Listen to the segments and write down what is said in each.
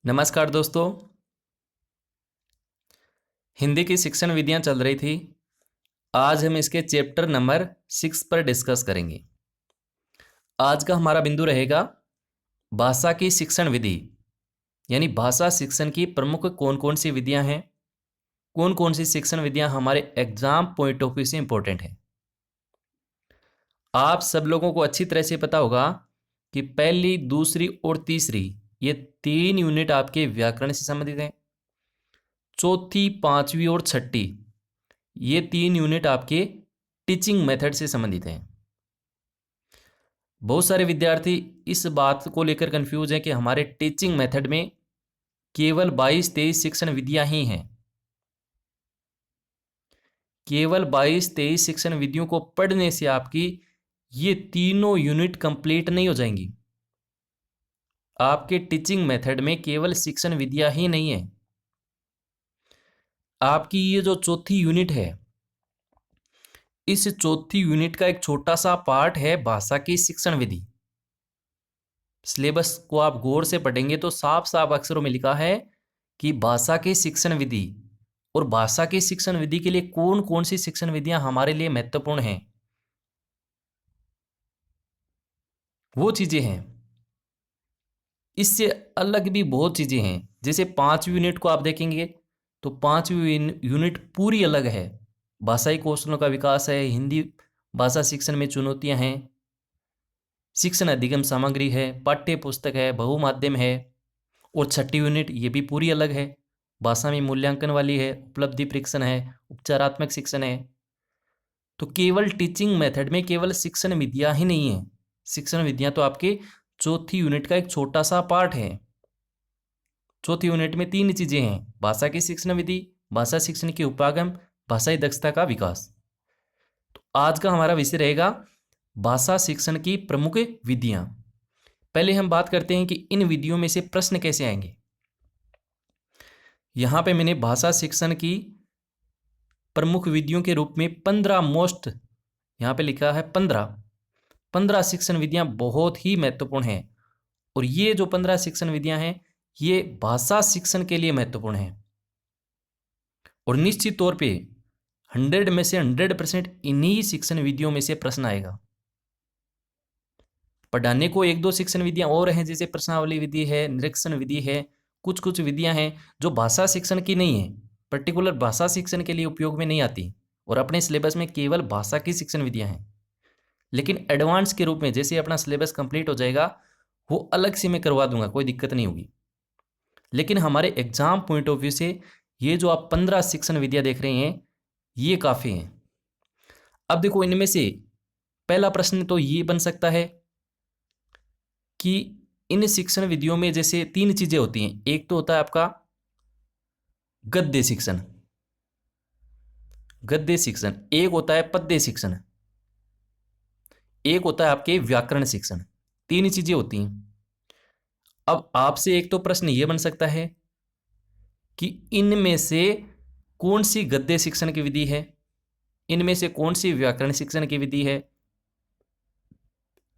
नमस्कार दोस्तों। हिंदी की शिक्षण विधियां चल रही थी। आज हम इसके चैप्टर नंबर 6 पर डिस्कस करेंगे। आज का हमारा बिंदु रहेगा भाषा की शिक्षण विधि, यानी भाषा शिक्षण की प्रमुख कौन कौन सी विधियां हैं, कौन कौन सी शिक्षण विधियां हमारे एग्जाम पॉइंट ऑफ व्यू से इंपॉर्टेंट है। आप सब लोगों को अच्छी तरह से पता होगा कि पहली, दूसरी और तीसरी ये 3 यूनिट आपके व्याकरण से संबंधित हैं। चौथी, पांचवी और छठी ये 3 यूनिट आपके टीचिंग मेथड से संबंधित हैं। बहुत सारे विद्यार्थी इस बात को लेकर कंफ्यूज हैं कि हमारे टीचिंग मेथड में केवल 22-23 शिक्षण विधियां ही हैं। केवल 22-23 शिक्षण विधियों को पढ़ने से आपकी ये तीनों यूनिट कंप्लीट नहीं हो जाएंगी। आपके टीचिंग मेथड में केवल शिक्षण विधियां ही नहीं है। आपकी ये जो चौथी यूनिट है, इस चौथी यूनिट का एक छोटा सा पार्ट है भाषा की शिक्षण विधि। सिलेबस को आप गौर से पढ़ेंगे तो साफ साफ अक्षरों में लिखा है कि भाषा की शिक्षण विधि, और भाषा की शिक्षण विधि के लिए कौन कौन सी शिक्षण विधियां हमारे लिए महत्वपूर्ण हैं, वो चीजें हैं। इससे अलग भी बहुत चीजें हैं। जैसे 5वीं यूनिट को आप देखेंगे तो 5वीं यूनिट पूरी अलग है। भाषाई कौशलों का विकास है, हिंदी भाषा शिक्षण में चुनौतियां हैं, शिक्षण अधिगम सामग्री है, पाठ्य पुस्तक है, बहुमाध्यम है। और छठी यूनिट ये भी पूरी अलग है, भाषा में मूल्यांकन वाली है, उपलब्धि परीक्षण है, उपचारात्मक शिक्षण है। तो केवल टीचिंग मेथड में केवल शिक्षण विधियां ही नहीं है। शिक्षण विधियां तो आपके चौथी यूनिट का एक छोटा सा पार्ट है। चौथी यूनिट में 3 चीजें हैं: भाषा की शिक्षण विधि, भाषा शिक्षण के उपागम, भाषाई दक्षता का विकास। तो आज का हमारा विषय रहेगा भाषा शिक्षण की प्रमुख विधियां। पहले हम बात करते हैं कि इन विधियों में से प्रश्न कैसे आएंगे। यहां पे मैंने भाषा शिक्षण की प्रमुख विधियों के रूप में 15 मोस्ट, यहां पे लिखा है 15 शिक्षण विधियां बहुत ही महत्वपूर्ण हैं। और ये जो 15 शिक्षण विधियां हैं ये भाषा शिक्षण के लिए महत्वपूर्ण है। और निश्चित तौर पे 100 में से 100% इन्हीं शिक्षण विधियों में से प्रश्न आएगा। पढ़ाने को 1-2 शिक्षण विधियां और हैं, जैसे प्रश्नावली विधि है, निरीक्षण विधि है, कुछ कुछ विधियां हैं जो भाषा शिक्षण की नहीं है, पर्टिकुलर भाषा शिक्षण के लिए उपयोग में नहीं आती, और अपने सिलेबस में केवल भाषा की शिक्षण विधियां हैं। लेकिन एडवांस के रूप में जैसे अपना सिलेबस कंप्लीट हो जाएगा वो अलग से मैं करवा दूंगा, कोई दिक्कत नहीं होगी। लेकिन हमारे एग्जाम पॉइंट ऑफ व्यू से ये जो आप 15 शिक्षण विधियां देख रहे हैं ये काफ़ी हैं। अब देखो, इनमें से पहला प्रश्न तो ये बन सकता है कि इन शिक्षण विधियों में जैसे 3 चीजें होती हैं। एक तो होता है आपका गद्य शिक्षण, एक होता है पद्य शिक्षण, एक होता है आपके व्याकरण शिक्षण। 3 चीजें होती हैं। अब आपसे एक तो प्रश्न ये बन सकता है कि इनमें से कौन सी गद्य शिक्षण की विधि है, इनमें से कौन सी व्याकरण शिक्षण की विधि है,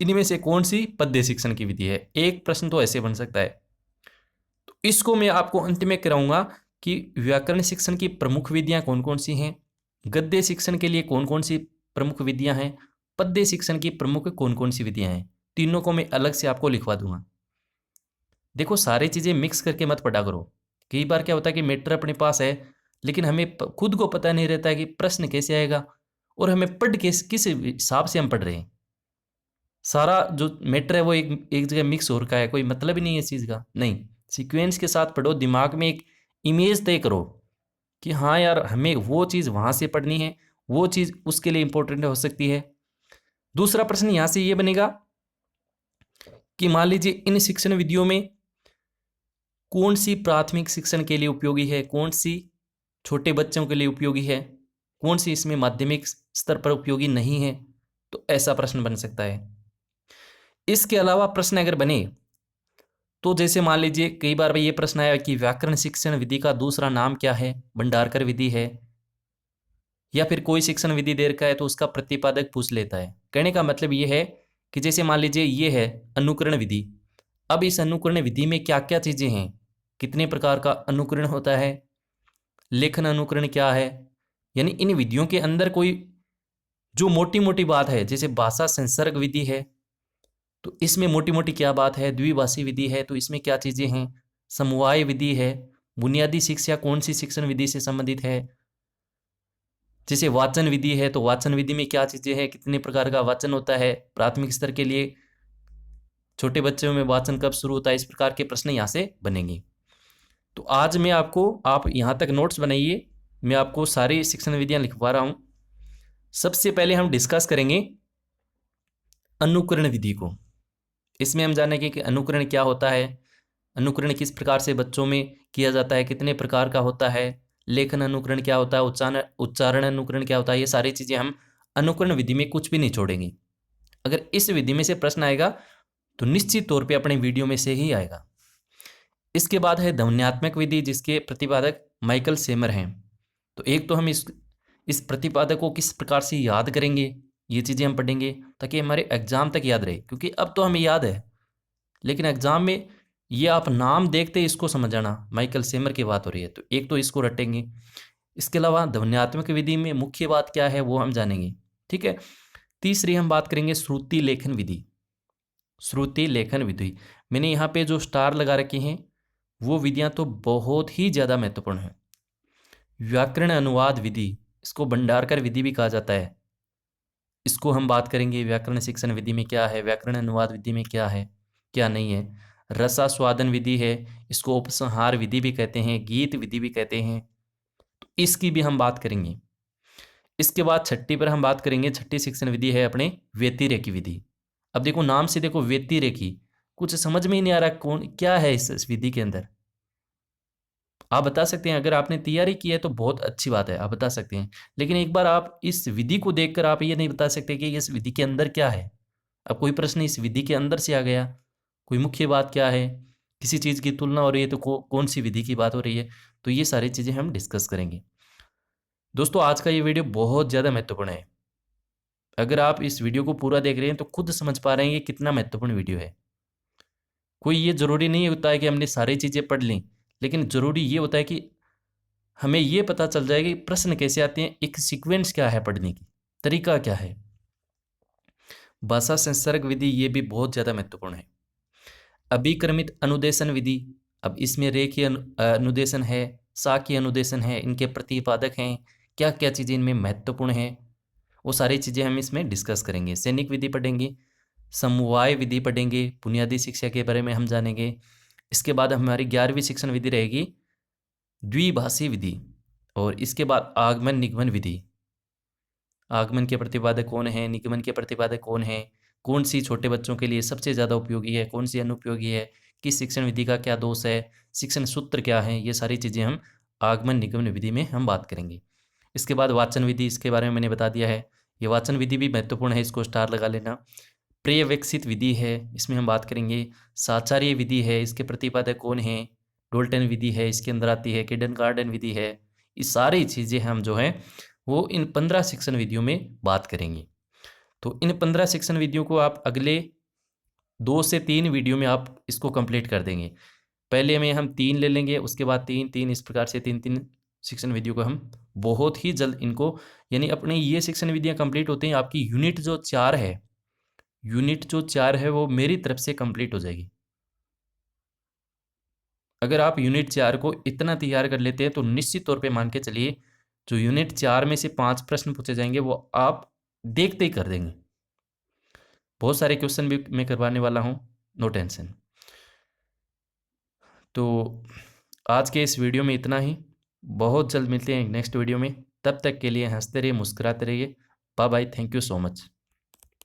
इनमें से कौन सी पद्य शिक्षण की विधि है। एक प्रश्न तो ऐसे बन सकता है। तो इसको मैं आपको अंत में कराऊंगा कि व्याकरण शिक्षण की प्रमुख विधियां कौन कौन सी हैं, गद्य शिक्षण के लिए कौन कौन सी प्रमुख विधियां हैं, पद्य शिक्षण की प्रमुख कौन कौन सी विधियां हैं। तीनों को मैं अलग से आपको लिखवा दूंगा। देखो, सारी चीजें मिक्स करके मत पढ़ा करो। कई बार क्या होता है कि मैटर अपने पास है लेकिन हमें खुद को पता नहीं रहता है कि प्रश्न कैसे आएगा और हमें पढ़ के किस हिसाब से हम पढ़ रहे हैं। सारा जो मैटर है वो एक एक जगह मिक्स हो रखा है, कोई मतलब ही नहीं है इस चीज़ का। नहीं, सीक्वेंस के साथ पढ़ो, दिमाग में एक इमेज तय करो कि हाँ यार हमें वो चीज़ वहाँ से पढ़नी है, वो चीज़ उसके लिए इंपॉर्टेंट हो सकती है। दूसरा प्रश्न यहाँ से ये बनेगा कि मान लीजिए इन शिक्षण विधियों में कौन सी प्राथमिक शिक्षण के लिए उपयोगी है, कौन सी छोटे बच्चों के लिए उपयोगी है, कौन सी इसमें माध्यमिक स्तर पर उपयोगी नहीं है। तो ऐसा प्रश्न बन सकता है। इसके अलावा प्रश्न अगर बने तो जैसे मान लीजिए कई बार ये प्रश्न आया कि व्याकरण शिक्षण विधि का दूसरा नाम क्या है, भंडारकर विधि है, या फिर कोई शिक्षण विधि दे रखा है तो उसका प्रतिपादक पूछ लेता है। कहने का मतलब ये है कि जैसे मान लीजिए ये है अनुकरण विधि। अब इस अनुकरण विधि में क्या क्या चीजें हैं, कितने प्रकार का अनुकरण होता है, लेखन अनुकरण क्या है, यानी इन विधियों के अंदर कोई जो मोटी मोटी बात है, जैसे भाषा संसर्ग विधि है तो इसमें मोटी मोटी क्या बात है, द्विभाषी विधि है तो इसमें क्या चीजें हैं, समवाय विधि है, बुनियादी शिक्षा कौन सी शिक्षण विधि से संबंधित है, जैसे वाचन विधि है तो वाचन विधि में क्या चीजें हैं, कितने प्रकार का वाचन होता है, प्राथमिक स्तर के लिए छोटे बच्चों में वाचन कब शुरू होता है, इस प्रकार के प्रश्न यहाँ से बनेंगे। तो आज मैं आपको, आप यहाँ तक नोट्स बनाइए, मैं आपको सारी शिक्षण विधियां लिखवा रहा हूँ। सबसे पहले हम डिस्कस करेंगे अनुकरण विधि को। इसमें हम जानेंगे कि अनुकरण क्या होता है, अनुकरण किस प्रकार से बच्चों में किया जाता है, कितने प्रकार का होता है, लेखन अनुकरण क्या होता है, उच्चारण अनुकरण क्या होता है, ये सारी चीजें हम अनुकरण विधि में कुछ भी नहीं छोड़ेंगे। अगर इस विधि में से प्रश्न आएगा तो निश्चित तौर पे अपने वीडियो में से ही आएगा। इसके बाद है ध्वन्यात्मक विधि, जिसके प्रतिपादक माइकल सेमर हैं। तो एक तो हम इस प्रतिपादक को किस प्रकार से याद करेंगे, ये चीज़ें हम पढ़ेंगे ताकि हमारे एग्जाम तक याद रहे, क्योंकि अब तो हमें याद है लेकिन एग्जाम में ये आप नाम देखते इसको समझ जाना माइकल सेमर की बात हो रही है, तो एक तो इसको रटेंगे। इसके अलावा ध्वन्यात्मक विधि में मुख्य बात क्या है वो हम जानेंगे, ठीक है। तीसरी हम बात करेंगे श्रुति लेखन विधि। श्रुति लेखन विधि, मैंने यहाँ पे जो स्टार लगा रखे हैं वो विधियाँ तो बहुत ही ज़्यादा महत्वपूर्ण है। व्याकरण अनुवाद विधि, इसको भंडारकर विधि भी कहा जाता है, इसको हम बात करेंगे। व्याकरण शिक्षण विधि में क्या है, व्याकरण अनुवाद विधि में क्या है क्या नहीं है। रसास्वादन विधि है, इसको उपसंहार विधि भी कहते हैं, गीत विधि भी कहते हैं, तो इसकी भी हम बात करेंगे। इसके बाद छठी पर हम बात करेंगे, छठी शिक्षण विधि है अपने व्यतिरेकी विधि। अब देखो नाम से देखो व्यतिरेकी, कुछ समझ में ही नहीं आ रहा कौन क्या है इस विधि के अंदर। आप बता सकते हैं, अगर आपने तैयारी की है तो बहुत अच्छी बात है, आप बता सकते हैं, लेकिन एक बार आप इस विधि को देखकर आप ये नहीं बता सकते कि इस विधि के अंदर क्या है। अब कोई प्रश्न इस विधि के अंदर से आ गया, कोई मुख्य बात क्या है, किसी चीज़ की तुलना हो रही है तो कौन सी विधि की बात हो रही है, तो ये सारी चीज़ें हम डिस्कस करेंगे। दोस्तों आज का ये वीडियो बहुत ज़्यादा महत्वपूर्ण है। अगर आप इस वीडियो को पूरा देख रहे हैं तो खुद समझ पा रहे हैं कि कितना महत्वपूर्ण वीडियो है। कोई ये ज़रूरी नहीं होता है कि हमने सारी चीज़ें पढ़ लीं, लेकिन ज़रूरी ये होता है कि हमें ये पता चल जाएगा कि प्रश्न कैसे आते हैं, एक सीक्वेंस क्या है पढ़ने की, तरीका क्या है। भाषा संसर्ग विधि ये भी बहुत ज़्यादा महत्वपूर्ण है। अभिक्रमित अनुदेशन विधि, अब इसमें रेखीय अनुदेशन है, साखी अनुदेशन है, इनके प्रतिपादक हैं, क्या क्या चीज़ें इनमें महत्वपूर्ण हैं, वो सारी चीज़ें हम इसमें डिस्कस करेंगे। सैनिक विधि पढ़ेंगे, समवाय विधि पढ़ेंगे, बुनियादी शिक्षा के बारे में हम जानेंगे। इसके बाद हमारी 11वीं शिक्षण विधि रहेगी द्विभाषी विधि, और इसके बाद आगमन निगमन विधि। आगमन के प्रतिपादक कौन है, निगमन के प्रतिपादक कौन है, कौन सी छोटे बच्चों के लिए सबसे ज़्यादा उपयोगी है, कौन सी अनुपयोगी है, किस शिक्षण विधि का क्या दोष है, शिक्षण सूत्र क्या है, ये सारी चीज़ें हम आगमन निगमन विधि में हम बात करेंगे। इसके बाद वाचन विधि, इसके बारे में मैंने बता दिया है, ये वाचन विधि भी महत्वपूर्ण है, इसको स्टार लगा लेना। पर्यवेक्षित विधि है, इसमें हम बात करेंगे। साचार्य विधि है, इसके प्रतिपादक कौन है, डोल्टन विधि है, इसके अंदर आती है। किंडरगार्टन विधि है। ये सारी चीज़ें हम जो हैं वो इन 15 शिक्षण विधियों में बात करेंगे। तो इन 15 शिक्षण विधियों को आप अगले 2 से 3 वीडियो में आप इसको कंप्लीट कर देंगे। पहले में हम 3 ले लेंगे, उसके बाद 3-3, इस प्रकार से 3-3 शिक्षण विधियों को हम बहुत ही जल्द इनको, यानी अपनी ये शिक्षण विधियाँ कंप्लीट होते हैं, आपकी यूनिट जो 4 है, यूनिट जो 4 है वो मेरी तरफ से कंप्लीट हो जाएगी। अगर आप यूनिट 4 को इतना तैयार कर लेते हैं तो निश्चित तौर पे मान के चलिए जो यूनिट 4 में से 5 प्रश्न पूछे जाएंगे वो आप देखते ही कर देंगे। बहुत सारे क्वेश्चन भी मैं करवाने वाला हूँ, नो टेंशन। तो आज के इस वीडियो में इतना ही, बहुत जल्द मिलते हैं नेक्स्ट वीडियो में। तब तक के लिए हंसते रहिए, मुस्कुराते रहिए। Bye bye, thank you so much.